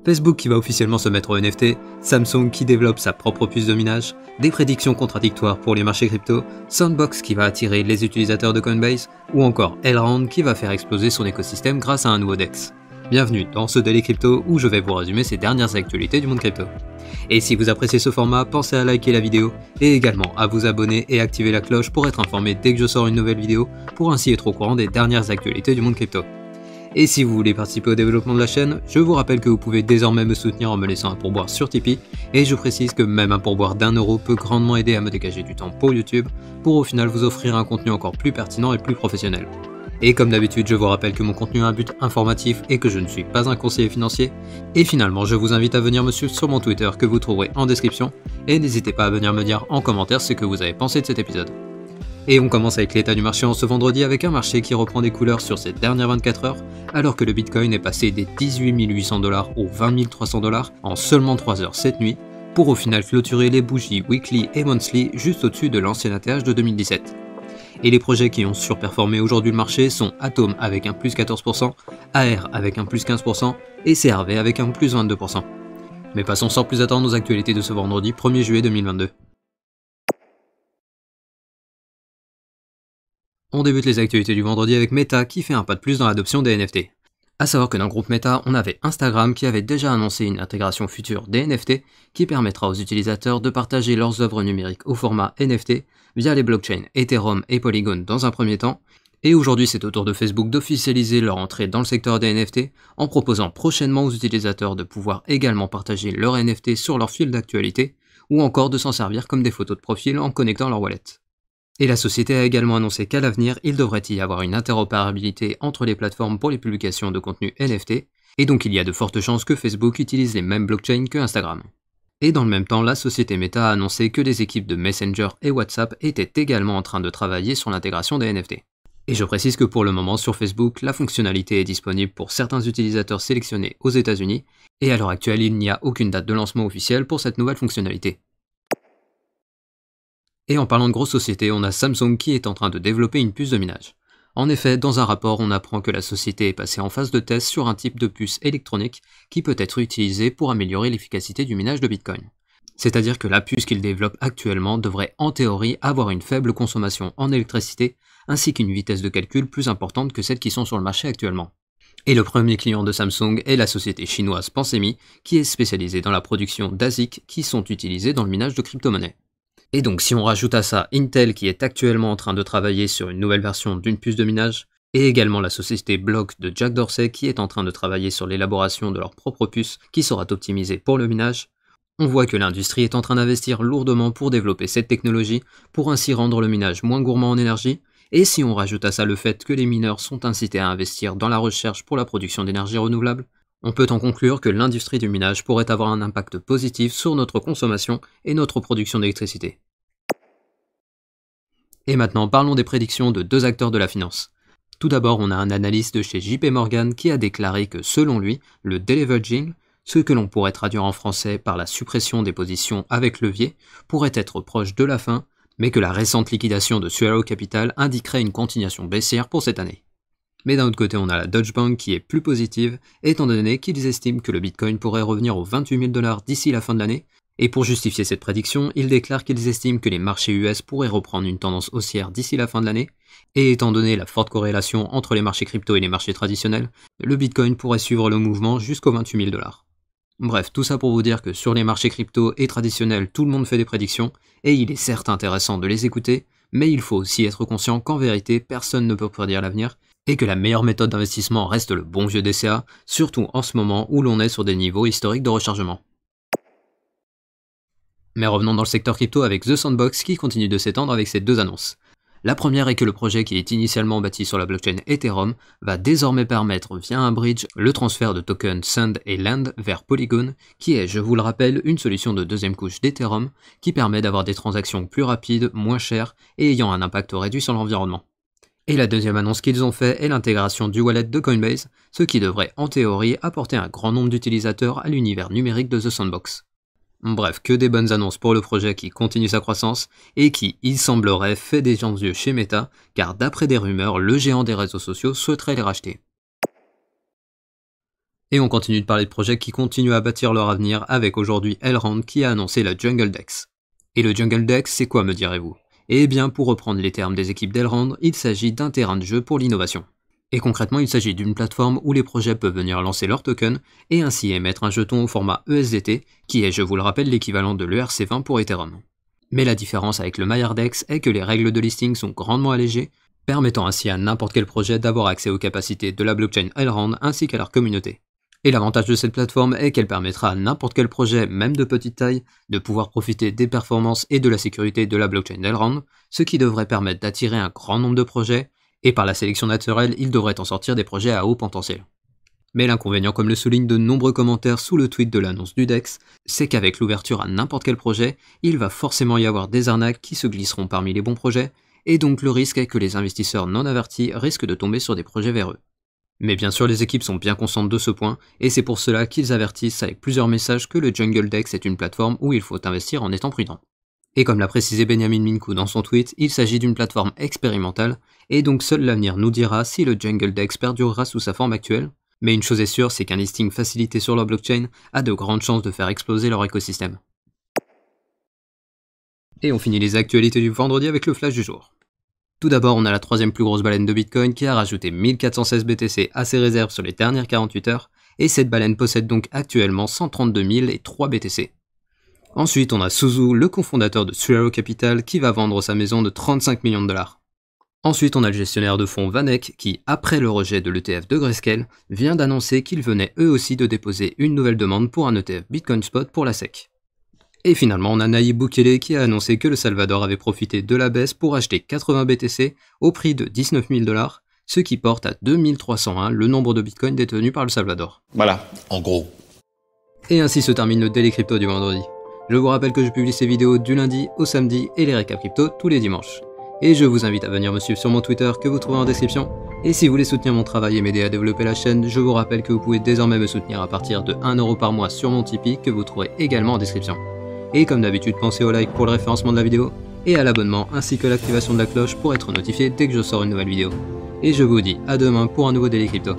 Facebook qui va officiellement se mettre au NFT, Samsung qui développe sa propre puce de minage, des prédictions contradictoires pour les marchés crypto, Sandbox qui va attirer les utilisateurs de Coinbase, ou encore Elrond qui va faire exploser son écosystème grâce à un nouveau DEX. Bienvenue dans ce Daily Crypto où je vais vous résumer ces dernières actualités du monde crypto. Et si vous appréciez ce format, pensez à liker la vidéo et également à vous abonner et activer la cloche pour être informé dès que je sors une nouvelle vidéo pour ainsi être au courant des dernières actualités du monde crypto. Et si vous voulez participer au développement de la chaîne, je vous rappelle que vous pouvez désormais me soutenir en me laissant un pourboire sur Tipeee, et je précise que même un pourboire d'1€ peut grandement aider à me dégager du temps pour YouTube, pour au final vous offrir un contenu encore plus pertinent et plus professionnel. Et comme d'habitude, je vous rappelle que mon contenu a un but informatif et que je ne suis pas un conseiller financier. Et finalement, je vous invite à venir me suivre sur mon Twitter que vous trouverez en description, et n'hésitez pas à venir me dire en commentaire ce que vous avez pensé de cet épisode. Et on commence avec l'état du marché en ce vendredi avec un marché qui reprend des couleurs sur ces dernières 24 heures, alors que le Bitcoin est passé des 18 800 $ aux 20 300 $ en seulement 3 heures cette nuit, pour au final clôturer les bougies weekly et monthly juste au-dessus de l'ancien ATH de 2017. Et les projets qui ont surperformé aujourd'hui le marché sont Atom avec un plus 14%, AR avec un plus 15% et CRV avec un plus 22%. Mais passons sans plus attendre aux actualités de ce vendredi 1er juillet 2022. On débute les actualités du vendredi avec Meta qui fait un pas de plus dans l'adoption des NFT. A savoir que dans le groupe Meta, on avait Instagram qui avait déjà annoncé une intégration future des NFT qui permettra aux utilisateurs de partager leurs œuvres numériques au format NFT via les blockchains Ethereum et Polygon dans un premier temps, et aujourd'hui c'est au tour de Facebook d'officialiser leur entrée dans le secteur des NFT en proposant prochainement aux utilisateurs de pouvoir également partager leurs NFT sur leur fil d'actualité ou encore de s'en servir comme des photos de profil en connectant leur wallet. Et la société a également annoncé qu'à l'avenir, il devrait y avoir une interopérabilité entre les plateformes pour les publications de contenu NFT, et donc il y a de fortes chances que Facebook utilise les mêmes blockchains que Instagram. Et dans le même temps, la société Meta a annoncé que les équipes de Messenger et WhatsApp étaient également en train de travailler sur l'intégration des NFT. Et je précise que pour le moment sur Facebook, la fonctionnalité est disponible pour certains utilisateurs sélectionnés aux États-Unis, et à l'heure actuelle, il n'y a aucune date de lancement officielle pour cette nouvelle fonctionnalité. Et en parlant de grosses sociétés, on a Samsung qui est en train de développer une puce de minage. En effet, dans un rapport, on apprend que la société est passée en phase de test sur un type de puce électronique qui peut être utilisé pour améliorer l'efficacité du minage de Bitcoin. C'est-à-dire que la puce qu'ils développent actuellement devrait en théorie avoir une faible consommation en électricité ainsi qu'une vitesse de calcul plus importante que celles qui sont sur le marché actuellement. Et le premier client de Samsung est la société chinoise Pansemi qui est spécialisée dans la production d'ASIC qui sont utilisés dans le minage de crypto-monnaies. Et donc si on rajoute à ça Intel qui est actuellement en train de travailler sur une nouvelle version d'une puce de minage, et également la société Block de Jack Dorsey qui est en train de travailler sur l'élaboration de leur propre puce qui sera optimisée pour le minage, on voit que l'industrie est en train d'investir lourdement pour développer cette technologie pour ainsi rendre le minage moins gourmand en énergie, et si on rajoute à ça le fait que les mineurs sont incités à investir dans la recherche pour la production d'énergie renouvelable, on peut en conclure que l'industrie du minage pourrait avoir un impact positif sur notre consommation et notre production d'électricité. Et maintenant, parlons des prédictions de deux acteurs de la finance. Tout d'abord, on a un analyste de chez JP Morgan qui a déclaré que selon lui, le deleveraging, ce que l'on pourrait traduire en français par la suppression des positions avec levier, pourrait être proche de la fin, mais que la récente liquidation de Swallow Capital indiquerait une continuation baissière pour cette année. Mais d'un autre côté, on a la Deutsche Bank qui est plus positive, étant donné qu'ils estiment que le Bitcoin pourrait revenir aux 28 000 $ d'ici la fin de l'année, et pour justifier cette prédiction, ils déclarent qu'ils estiment que les marchés US pourraient reprendre une tendance haussière d'ici la fin de l'année, et étant donné la forte corrélation entre les marchés crypto et les marchés traditionnels, le Bitcoin pourrait suivre le mouvement jusqu'aux 28 000 $. Bref, tout ça pour vous dire que sur les marchés crypto et traditionnels, tout le monde fait des prédictions, et il est certes intéressant de les écouter, mais il faut aussi être conscient qu'en vérité, personne ne peut prédire l'avenir, et que la meilleure méthode d'investissement reste le bon vieux DCA, surtout en ce moment où l'on est sur des niveaux historiques de rechargement. Mais revenons dans le secteur crypto avec The Sandbox qui continue de s'étendre avec ses deux annonces. La première est que le projet qui est initialement bâti sur la blockchain Ethereum va désormais permettre via un bridge le transfert de tokens Sand et Land vers Polygon, qui est, je vous le rappelle, une solution de deuxième couche d'Ethereum qui permet d'avoir des transactions plus rapides, moins chères et ayant un impact réduit sur l'environnement. Et la deuxième annonce qu'ils ont fait est l'intégration du wallet de Coinbase, ce qui devrait en théorie apporter un grand nombre d'utilisateurs à l'univers numérique de The Sandbox. Bref, que des bonnes annonces pour le projet qui continue sa croissance et qui, il semblerait, fait des gens yeux chez Meta, car d'après des rumeurs, le géant des réseaux sociaux souhaiterait les racheter. Et on continue de parler de projets qui continuent à bâtir leur avenir avec aujourd'hui Elrond qui a annoncé la Jungle Dex. Et le Jungle Dex, c'est quoi me direz-vous? Eh bien, pour reprendre les termes des équipes d'Elrond, il s'agit d'un terrain de jeu pour l'innovation. Et concrètement, il s'agit d'une plateforme où les projets peuvent venir lancer leur token et ainsi émettre un jeton au format ESDT, qui est, je vous le rappelle, l'équivalent de l'ERC20 pour Ethereum. Mais la différence avec le Maillardex est que les règles de listing sont grandement allégées, permettant ainsi à n'importe quel projet d'avoir accès aux capacités de la blockchain Elrond ainsi qu'à leur communauté. Et l'avantage de cette plateforme est qu'elle permettra à n'importe quel projet, même de petite taille, de pouvoir profiter des performances et de la sécurité de la blockchain d'Elrond, ce qui devrait permettre d'attirer un grand nombre de projets, et par la sélection naturelle, il devrait en sortir des projets à haut potentiel. Mais l'inconvénient, comme le soulignent de nombreux commentaires sous le tweet de l'annonce du DEX, c'est qu'avec l'ouverture à n'importe quel projet, il va forcément y avoir des arnaques qui se glisseront parmi les bons projets, et donc le risque est que les investisseurs non avertis risquent de tomber sur des projets véreux. Mais bien sûr, les équipes sont bien conscientes de ce point, et c'est pour cela qu'ils avertissent avec plusieurs messages que le Jungle Dex est une plateforme où il faut investir en étant prudent. Et comme l'a précisé Benjamin Minkou dans son tweet, il s'agit d'une plateforme expérimentale, et donc seul l'avenir nous dira si le Jungle Dex perdurera sous sa forme actuelle, mais une chose est sûre, c'est qu'un listing facilité sur leur blockchain a de grandes chances de faire exploser leur écosystème. Et on finit les actualités du vendredi avec le flash du jour. Tout d'abord, on a la troisième plus grosse baleine de Bitcoin qui a rajouté 1416 BTC à ses réserves sur les dernières 48 heures, et cette baleine possède donc actuellement 132 003 BTC. Ensuite, on a Suzu, le cofondateur de Three Capital, qui va vendre sa maison de 35 millions de dollars. Ensuite, on a le gestionnaire de fonds Vanek qui, après le rejet de l'ETF de Grayscale, vient d'annoncer qu'ils venaient eux aussi de déposer une nouvelle demande pour un ETF Bitcoin Spot pour la SEC. Et finalement, on a Nayib Bukele qui a annoncé que le Salvador avait profité de la baisse pour acheter 80 BTC au prix de 19 000 $, ce qui porte à 2301 le nombre de bitcoins détenus par le Salvador. Voilà, en gros. Et ainsi se termine le Daily Crypto du vendredi. Je vous rappelle que je publie ces vidéos du lundi au samedi et les récaps crypto tous les dimanches. Et je vous invite à venir me suivre sur mon Twitter que vous trouvez en description. Et si vous voulez soutenir mon travail et m'aider à développer la chaîne, je vous rappelle que vous pouvez désormais me soutenir à partir de 1 € par mois sur mon Tipeee que vous trouverez également en description. Et comme d'habitude, pensez au like pour le référencement de la vidéo, et à l'abonnement ainsi que l'activation de la cloche pour être notifié dès que je sors une nouvelle vidéo. Et je vous dis à demain pour un nouveau Daily Crypto.